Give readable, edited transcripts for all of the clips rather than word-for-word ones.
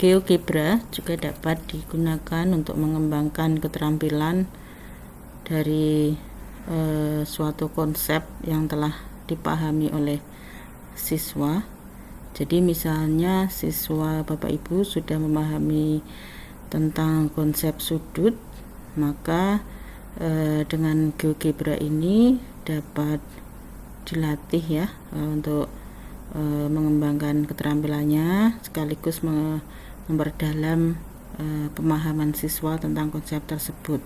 GeoGebra juga dapat digunakan untuk mengembangkan keterampilan dari suatu konsep yang telah dipahami oleh siswa. Jadi misalnya siswa Bapak Ibu sudah memahami tentang konsep sudut, maka dengan GeoGebra ini dapat dilatih ya untuk mengembangkan keterampilannya sekaligus memperdalam pemahaman siswa tentang konsep tersebut.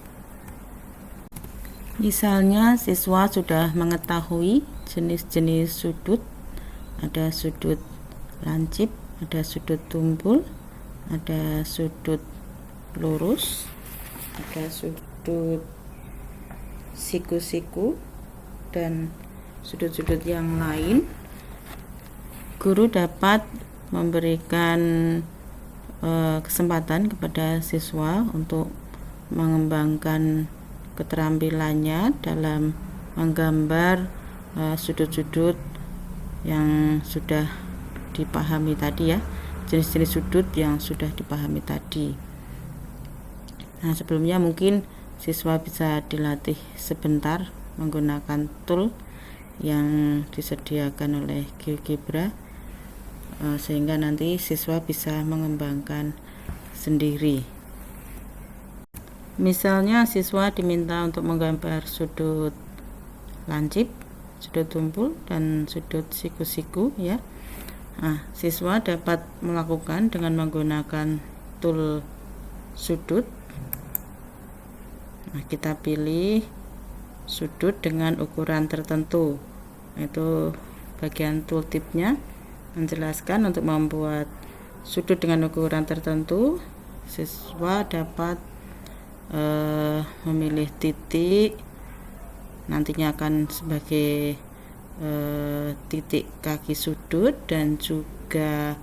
Misalnya siswa sudah mengetahui jenis-jenis sudut, ada sudut lancip, ada sudut tumpul, ada sudut lurus, ada sudut siku-siku, dan sudut-sudut yang lain. Guru dapat memberikan kesempatan kepada siswa untuk mengembangkan keterampilannya dalam menggambar sudut-sudut yang sudah dipahami tadi ya, jenis-jenis sudut yang sudah dipahami tadi. Nah, sebelumnya mungkin siswa bisa dilatih sebentar menggunakan tool yang disediakan oleh GeoGebra, sehingga nanti siswa bisa mengembangkan sendiri. Misalnya siswa diminta untuk menggambar sudut lancip, sudut tumpul, dan sudut siku-siku ya. Nah, siswa dapat melakukan dengan menggunakan tool sudut. Nah, kita pilih sudut dengan ukuran tertentu. Itu bagian tooltipnya menjelaskan untuk membuat sudut dengan ukuran tertentu, siswa dapat memilih titik, nantinya akan sebagai titik kaki sudut, dan juga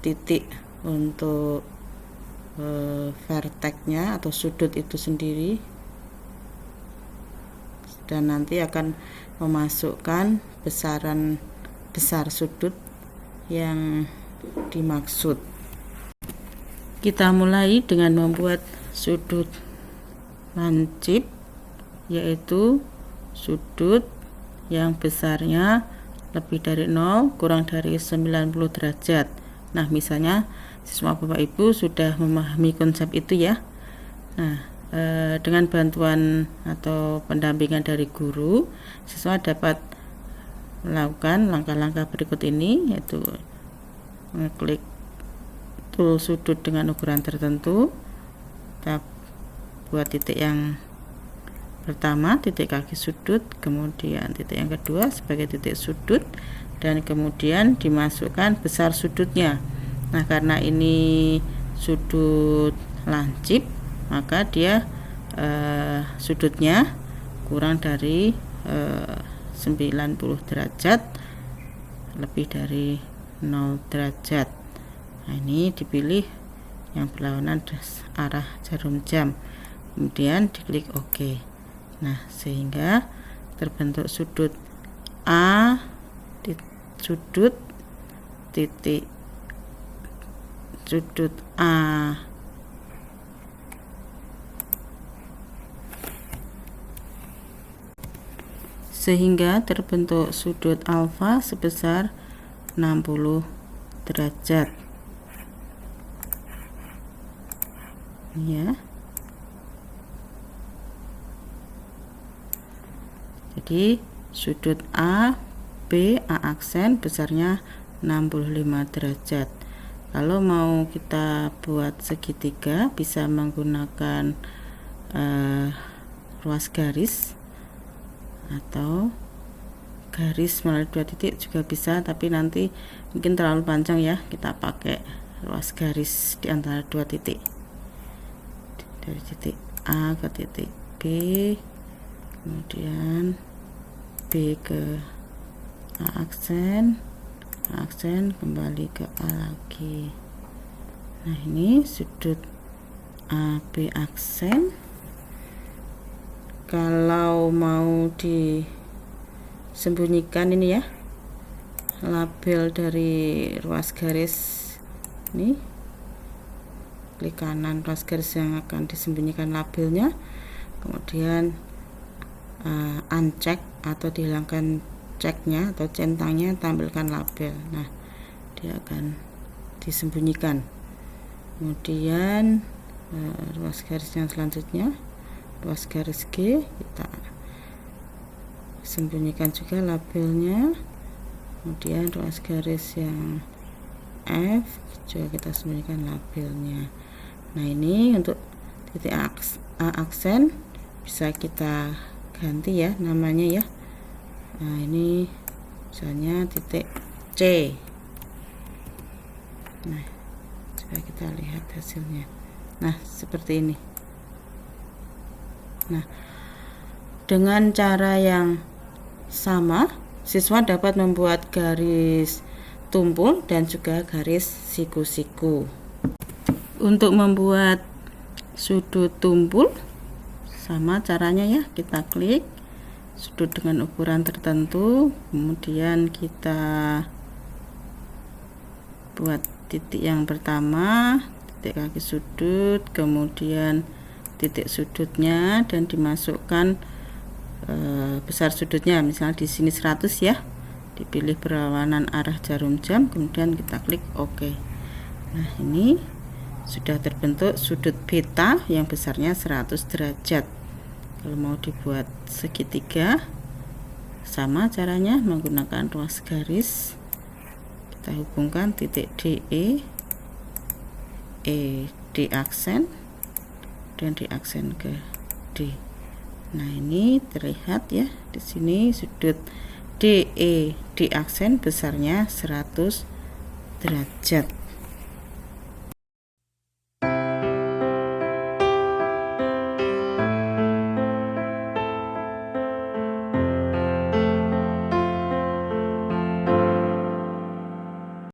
titik untuk verteknya atau sudut itu sendiri, dan nanti akan memasukkan besaran besar sudut yang dimaksud. Kita mulai dengan membuat sudut lancip, yaitu sudut yang besarnya lebih dari 0 kurang dari 90 derajat. Nah, misalnya siswa Bapak Ibu sudah memahami konsep itu ya. Nah, dengan bantuan atau pendampingan dari guru, siswa dapat melakukan langkah-langkah berikut ini, yaitu mengklik tool sudut dengan ukuran tertentu. Kita buat titik yang pertama, titik kaki sudut, kemudian titik yang kedua sebagai titik sudut, dan kemudian dimasukkan besar sudutnya. Nah, karena ini sudut lancip, maka dia sudutnya kurang dari 90 derajat, lebih dari 0 derajat. Nah, ini dipilih yang berlawanan arah jarum jam, kemudian diklik OK. Nah, sehingga terbentuk sudut A, sudut titik sudut A. Sehingga terbentuk sudut alfa sebesar 60 derajat. Ya. Jadi sudut A, B, A aksen besarnya 65 derajat. Kalau mau kita buat segitiga, bisa menggunakan ruas garis atau garis melalui dua titik juga bisa, tapi nanti mungkin terlalu panjang ya, kita pakai ruas garis di antara dua titik, dari titik A ke titik B, kemudian B ke A aksen, kembali ke A lagi. Nah, ini sudut AB aksen. Kalau mau disembunyikan ini ya, label dari ruas garis Ini klik kanan ruas garis yang akan disembunyikan labelnya, kemudian uncheck atau dihilangkan ceknya atau centangnya, tampilkan label. Nah, dia akan disembunyikan. Kemudian ruas garis yang selanjutnya, ruas garis G, kita sembunyikan juga labelnya. Kemudian ruas garis yang F juga kita sembunyikan labelnya. Nah, ini untuk titik aksen bisa kita ganti ya namanya ya. Nah, ini misalnya titik C. Nah, coba kita lihat hasilnya. Nah, seperti ini. Nah, dengan cara yang sama, siswa dapat membuat garis tumpul dan juga garis siku-siku. Untuk membuat sudut tumpul sama caranya ya, kita klik sudut dengan ukuran tertentu, kemudian kita buat titik yang pertama, titik kaki sudut, kemudian titik sudutnya, dan dimasukkan besar sudutnya, misalnya di sini 100 ya, dipilih berlawanan arah jarum jam, kemudian kita klik OK. Nah, ini sudah terbentuk sudut beta yang besarnya 100 derajat. Kalau mau dibuat segitiga, sama caranya menggunakan ruas garis, kita hubungkan titik DE, di aksen, dan di aksen ke D. Nah, ini terlihat ya, di sini sudut DE di aksen besarnya 100 derajat.